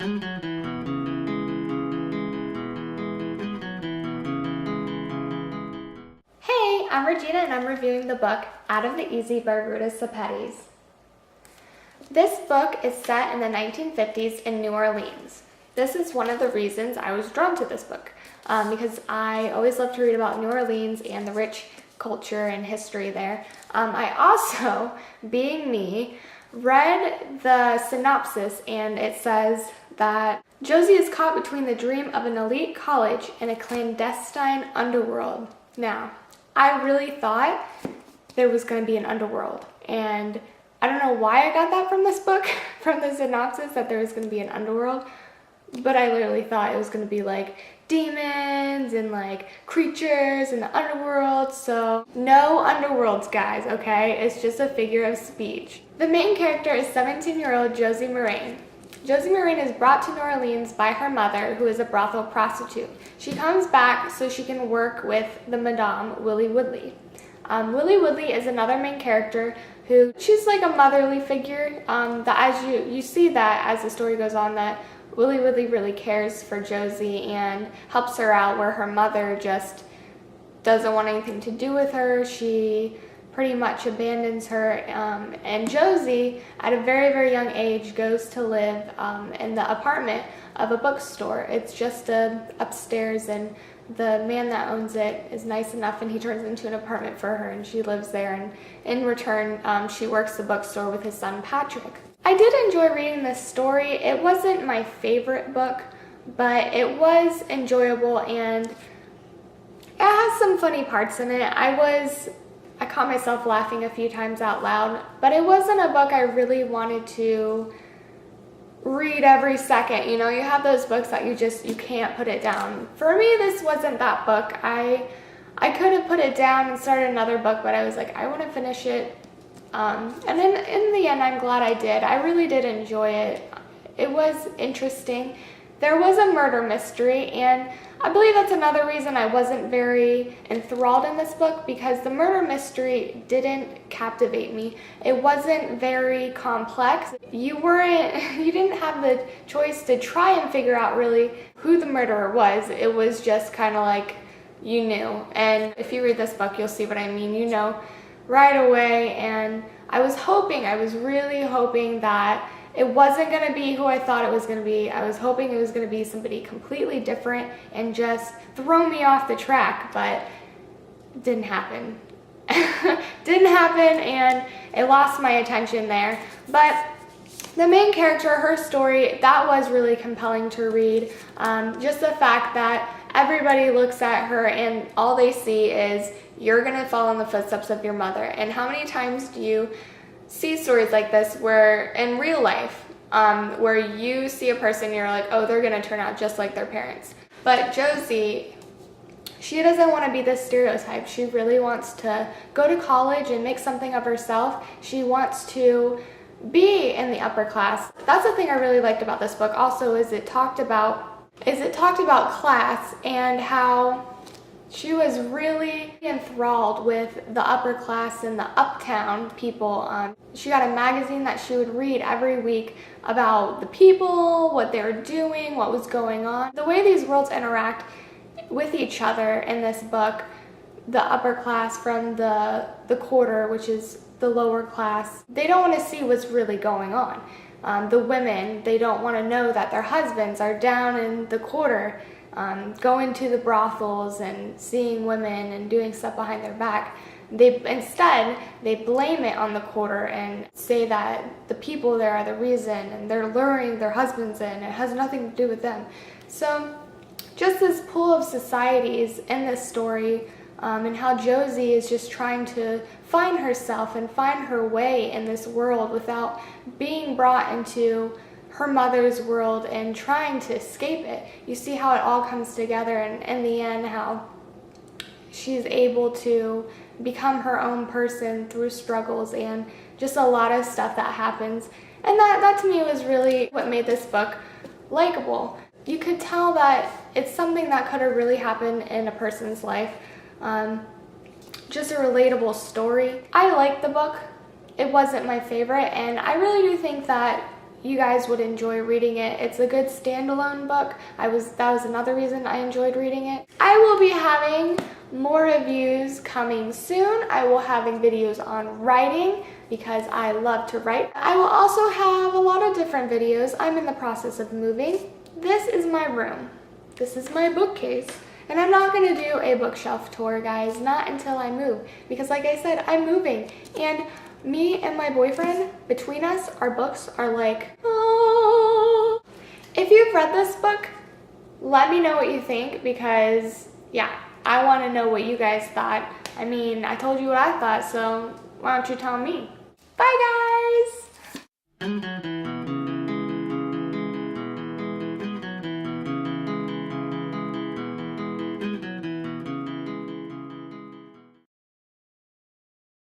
Hey, I'm Regina and I'm reviewing the book Out of the Easy by Ruta Sepetys. This book is set in the 1950s in New Orleans. This is one of the reasons I was drawn to this book because I always love to read about New Orleans and the rich culture and history there. I also, being me, read the synopsis and it says that Josie is caught between the dream of an elite college and a clandestine underworld. Now, I really thought there was going to be an underworld, and I don't know why I got that from this book, from the synopsis, that there was going to be an underworld, but I literally thought it was going to be like demons and like creatures in the underworld. So no underworlds, guys, okay? It's just a figure of speech. The main character is 17-year-old Josie Moraine. Josie Moraine is brought to New Orleans by her mother, who is a brothel prostitute. She comes back so she can work with the Madame, Willie Woodley. Willie Woodley is another main character who, she's like a motherly figure, that as you see that as the story goes on, that Willie Woodley really cares for Josie and helps her out, where her mother just doesn't want anything to do with her. She pretty much abandons her, and Josie, at a very, very young age, goes to live in the apartment of a bookstore. It's just upstairs, and the man that owns it is nice enough, and he turns it into an apartment for her, and she lives there, and in return, she works the bookstore with his son, Patrick. I did enjoy reading this story. It wasn't my favorite book, but it was enjoyable, and it has some funny parts in it. I caught myself laughing a few times out loud, but it wasn't a book I really wanted to read every second. You know, you have those books that you can't put it down. For me, this wasn't that book. I could have put it down and started another book, but I was like, I want to finish it. And then in the end, I'm glad I did. I really did enjoy it. It was interesting. There was a murder mystery, and I believe that's another reason I wasn't very enthralled in this book, because the murder mystery didn't captivate me. It wasn't very complex. You didn't have the choice to try and figure out really who the murderer was. It was just kind of like you knew. And if you read this book, you'll see what I mean. You know right away. And I was really hoping that it wasn't going to be who I thought it was going to be. I was hoping it was going to be somebody completely different and just throw me off the track, but it didn't happen. Didn't happen, and it lost my attention there. But the main character, her story, that was really compelling to read. Just the fact that everybody looks at her and all they see is, you're going to follow in the footsteps of your mother. And how many times do you see stories like this where in real life, where you see a person, you're like, oh, they're going to turn out just like their parents. But Josie, she doesn't want to be this stereotype. She really wants to go to college and make something of herself. She wants to be in the upper class. That's the thing I really liked about this book also, is it talked about class and how she was really enthralled with the upper class and the uptown people. She got a magazine that she would read every week about the people, what they were doing, what was going on. The way these worlds interact with each other in this book, the upper class from the quarter, which is the lower class, they don't want to see what's really going on. The women, they don't want to know that their husbands are down in the quarter, going to the brothels and seeing women and doing stuff behind their back. Instead, they blame it on the quarter and say that the people there are the reason, and they're luring their husbands in. It has nothing to do with them. So just this pool of societies in this story, and how Josie is just trying to find herself and find her way in this world without being brought into her mother's world and trying to escape it. You see how it all comes together, and in the end, how she's able to become her own person through struggles and just a lot of stuff that happens. And that to me was really what made this book likable. You could tell that it's something that could have really happened in a person's life. Just a relatable story. I liked the book. It wasn't my favorite, and I really do think that you guys would enjoy reading it. It's a good standalone book. That was another reason I enjoyed reading it. I will be having more reviews coming soon. I will having videos on writing because I love to write. I will also have a lot of different videos. I'm in the process of moving. This is my room. This is my bookcase. And I'm not gonna do a bookshelf tour, guys, not until I move. Because like I said, I'm moving. And me and my boyfriend, between us, our books are like, oh. If you've read this book, let me know what you think because, yeah, I want to know what you guys thought. I mean, I told you what I thought, so why don't you tell me? Bye, guys!